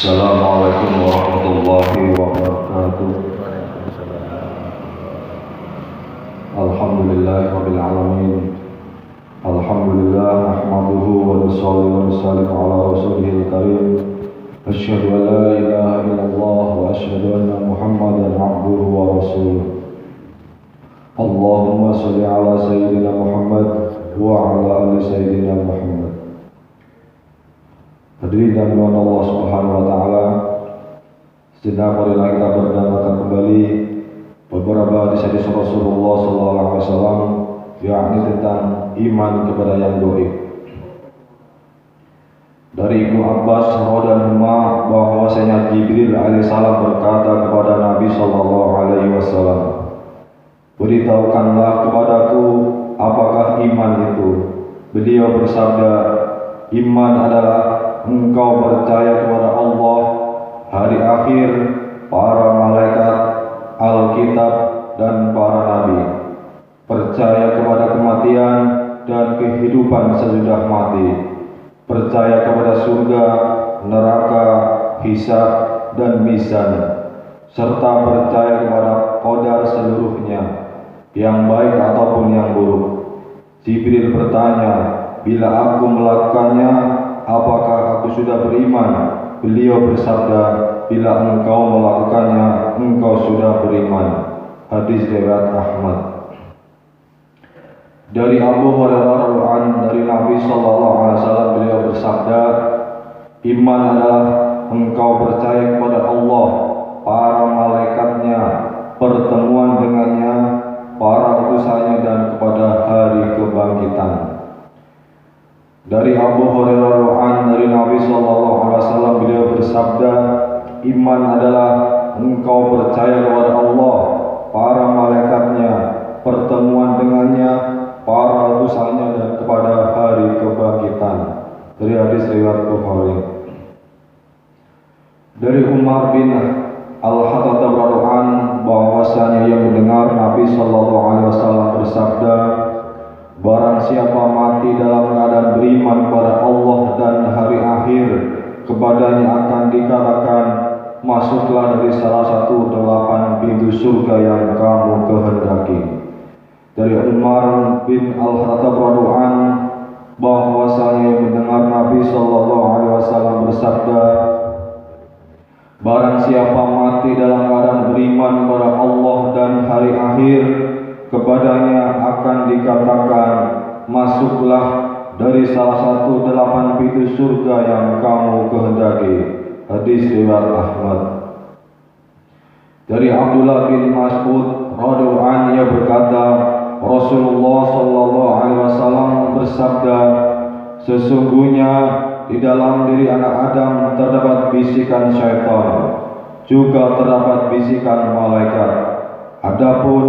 Assalamualaikum warahmatullahi wabarakatuh. Alhamdulillahirabbil alamin. Alhamdulillah nahmaduhu wa nusalli wa nusallimu ala rasulihil karim. Asyhadu an la ilaha illallah wa asyhadu anna Muhammadan abduhu wa rasuluh. Allahumma shalli ala sayyidina Muhammad wa ala ali sayyidina Muhammad. Hadirin dan mohon Allah Subhanahu wa taala, sejenak marilah kita berdengarkan kembali beberapa hadis Rasulullah sallallahu alaihi wasallam, yakni tentang iman kepada yang gaib. Dari Ibnu Abbas radhiyallahu bahwasanya Jibril alaihissalam berkata kepada Nabi sallallahu alaihi wasallam, "Beritahukanlah kepadaku apakah iman itu?" Beliau bersabda, "Iman adalah engkau percaya kepada Allah, hari akhir, para malaikat, Alkitab, dan para nabi. Percaya kepada kematian dan kehidupan sesudah mati. Percaya kepada surga, neraka, hisab, dan mizan. Serta percaya kepada qadar seluruhnya, yang baik ataupun yang buruk." Jibril bertanya, "Bila aku melakukannya, apakah aku sudah beriman?" Beliau bersabda, "Bila engkau melakukannya, engkau sudah beriman." Hadis riwayat Ahmad. Dari Abu Hurairah radhiyallahu dari Nabi sallallahu alaihi wasallam, beliau bersabda, "Iman adalah engkau percaya kepada Allah, para malaikatnya, pertemuan dengannya, para utusannya, dan kepada hari kebangkitan." Dari Abu Hurairah radhiyallahu dari Nabi sallallahu alaihi wasallam, beliau bersabda, "Iman adalah engkau percaya kepada Allah, para malaikatnya, pertemuan dengannya, para utusannya, dan kepada hari kebangkitan." Dari hadis riwayat Bukhari. Dari Umar bin Al-Khattab radhiyallahu bahwasanya ia mendengar Nabi sallallahu alaihi wasallam bersabda, "Barang siapa mati dalam keadaan beriman kepada Allah dan hari akhir, kepadanya akan dikatakan, masuklah dari salah satu 8 pintu surga yang kamu kehendaki." Dari Umar bin Al-Khattab radhiyallahu bahwasanya mendengar Nabi sallallahu alaihi wasallam bersabda, "Barang siapa mati dalam keadaan beriman kepada Allah dan hari akhir, kepadanya akan dikatakan, masuklah dari salah satu 8 pintu surga yang kamu kehendaki." Hadis riwayat Ahmad. Dari Abdullah bin Mas'ud radhiyallahu ia berkata, Rasulullah sallallahu alaihi wasallam bersabda, "Sesungguhnya di dalam diri anak Adam terdapat bisikan syaitan, juga terdapat bisikan malaikat. Adapun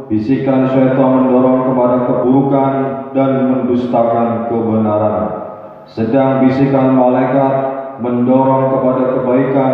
bisikan syaitan mendorong kepada keburukan dan mendustakan kebenaran, sedang bisikan malaikat mendorong kepada kebaikan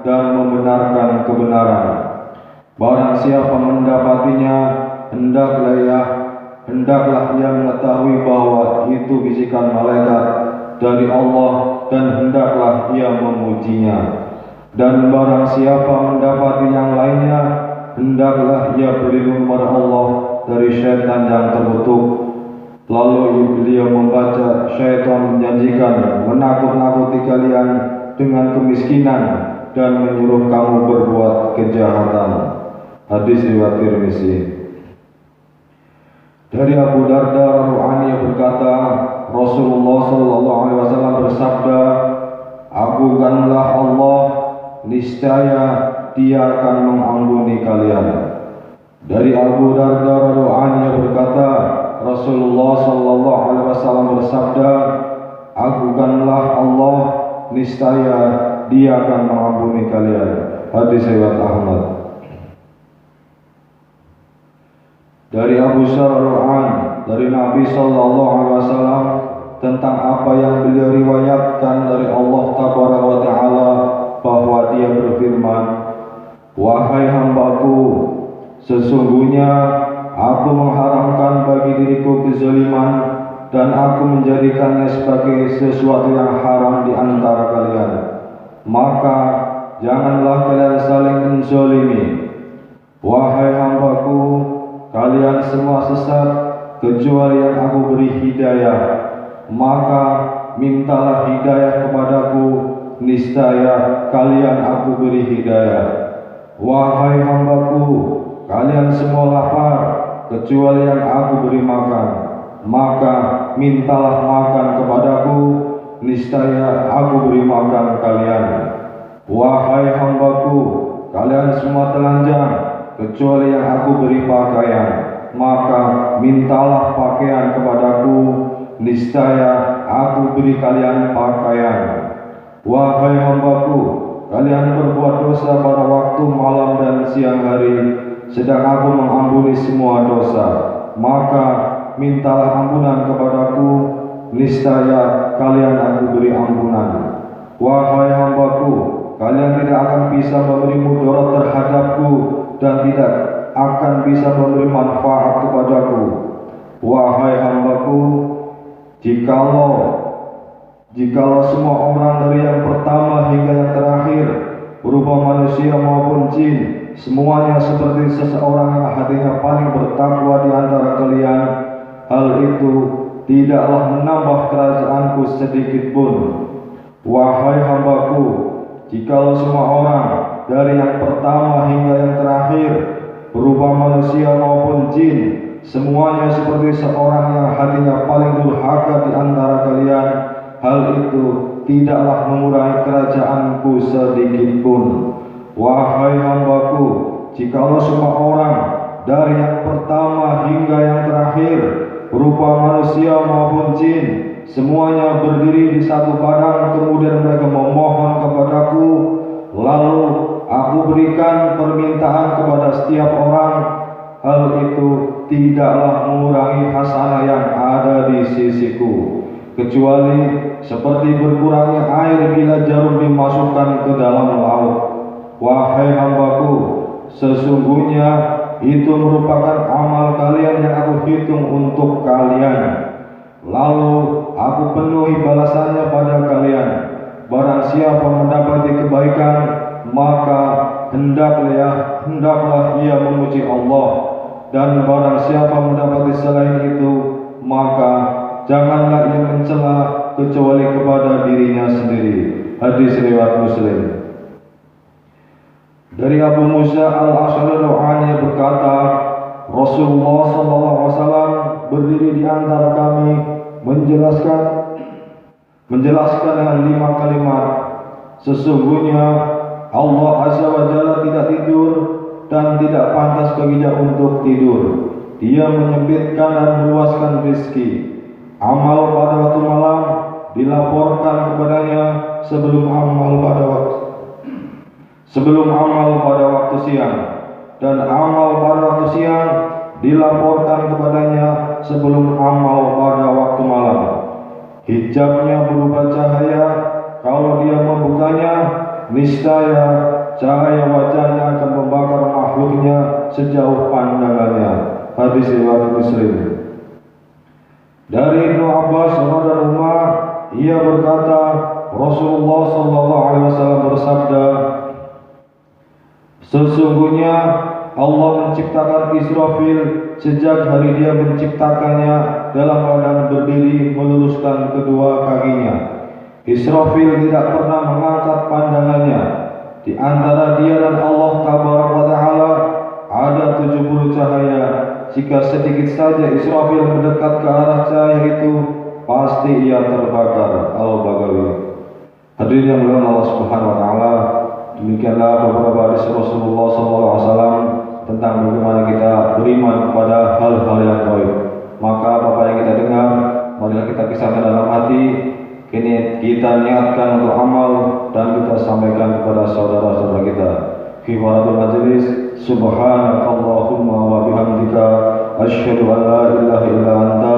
dan membenarkan kebenaran. Barang siapa mendapatinya, hendaklah ia mengetahui bahwa itu bisikan malaikat dari Allah, dan hendaklah ia memujinya. Dan barang siapa mendapati yang lainnya, hendaklah ia berlindung kepada Allah dari syaitan yang terkutuk." Lalu beliau membaca, "Syaitan menjanjikan menakut-nakuti kalian dengan kemiskinan dan menyuruh kamu berbuat kejahatan." Hadis riwayat Tirmizi. Dari Abu Darda radhiyallahu berkata, Rasulullah sallallahu alaihi wasallam bersabda, "Agungkanlah Allah, niscaya Dia akan mengampuni kalian." Dari Abu Darda radhiyallahu berkata, Rasulullah sallallahu alaihi wasallam bersabda, "Agungkanlah Allah, niscaya Dia akan mengampuni kalian." Hadis riwayat Ahmad. Dari Abu Syar'an dari Nabi sallallahu alaihi wasallam tentang apa yang beliau riwayatkan dari Allah tabaraka wa taala, bahwa Dia berfirman, "Wahai hambaku, sesungguhnya aku mengharamkan bagi diriku kezaliman, dan aku menjadikannya sebagai sesuatu yang haram di antara kalian. maka janganlah kalian saling menzalimi. Wahai hambaku, kalian semua sesat kecuali yang aku beri hidayah, maka mintalah hidayah kepadaku, niscaya kalian aku beri hidayah. Wahai hambaku, kalian semua lapar kecuali yang aku beri makan, maka mintalah makan kepadaku, niscaya aku beri makan kalian. Wahai hambaku, kalian semua telanjang kecuali yang aku beri pakaian, maka mintalah pakaian kepadaku, niscaya aku beri kalian pakaian. Wahai hambaku, kalian berbuat dosa pada waktu malam dan siang hari, sedang aku mengampuni semua dosa, maka mintalah ampunan kepadaku, niscaya kalian aku beri ampunan. Wahai hambaku, kalian tidak akan bisa memberi mudarat terhadapku dan tidak akan bisa memberi manfaat kepadaku. Wahai hambaku, jikalau semua orang dari yang pertama hingga yang terakhir, berupa manusia maupun jin, semuanya seperti seseorang yang hatinya paling bertakwa di antara kalian, hal itu tidaklah menambah kerajaanku sedikit pun. Wahai hambaku, jikalau semua orang dari yang pertama hingga yang terakhir, berupa manusia maupun jin, semuanya seperti seorang yang hatinya paling durhaka di antara kalian, hal itu tidaklah mengurangi kerajaanku sedikit pun. Wahai hambaku, jikalau semua orang dari yang pertama hingga yang terakhir, berupa manusia maupun jin, semuanya berdiri di satu padang, kemudian mereka memohon kepadaku, lalu aku berikan permintaan kepada setiap orang, hal itu tidaklah mengurangi hasanah yang ada di sisiku, kecuali seperti berkurangnya air bila jarum dimasukkan ke dalam laut. Wahai hambaku, sesungguhnya itu merupakan amal kalian yang aku hitung untuk kalian, lalu aku penuhi balasannya pada kalian. Barang siapa mendapati kebaikan, maka hendaklah ia memuji Allah, dan barang siapa mendapati selain itu, maka janganlah ia mencela kecuali kepada dirinya sendiri. Hadis riwayat Muslim. Dari Abu Musa al-Asy'ari radhiyallahu berkata, Rasulullah SAW berdiri di antara kami menjelaskan dengan 5 kalimat. Sesungguhnya Allah Azza wa Jalla tidak tidur dan tidak pantas baginya untuk tidur. Dia menyempitkan dan meluaskan rezeki. Amal pada waktu malam dilaporkan kepadanya sebelum amal pada waktu siang, dan amal pada waktu siang dilaporkan kepadanya sebelum amal pada waktu malam. Hijabnya berupa cahaya, kalau dia membukanya, niscaya cahaya wajahnya akan membakar makhluknya sejauh pandangannya. Hadis riwayat Muslim. Dari Ibnu Abbas radhiyallahu, ia berkata, Rasulullah SAW bersabda, sesungguhnya Allah menciptakan Israfil sejak hari dia menciptakannya dalam keadaan berdiri meluruskan kedua kakinya. Israfil tidak pernah mengangkat pandangannya. Di antara dia dan Allah Tabaraka wa Ta'ala ada 70 cahaya. Jika sedikit saja Israfil mendekat ke arah cahaya itu, pasti ia terbakar. Al-Bagawi. Hadirin yang mulia Allah Subhanahu wa Ta'ala, demikianlah beberapa hadis Rasulullah SAW tentang bagaimana kita beriman kepada hal-hal yang gaib. Maka apa yang kita dengar, marilah kita kisahkan dalam hati. Kini kita niatkan untuk amal dan kita sampaikan kepada saudara-saudara kita. Hifaratul majlis, subhanakallahumma wa bihamdika, asyhadu an la ilaha illa anta,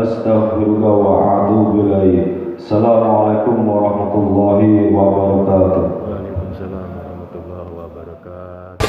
astaghfiruka wa atubu ilaik. Assalamualaikum warahmatullahi wabarakatuh. Waalaikumsalam warahmatullahi wabarakatuh.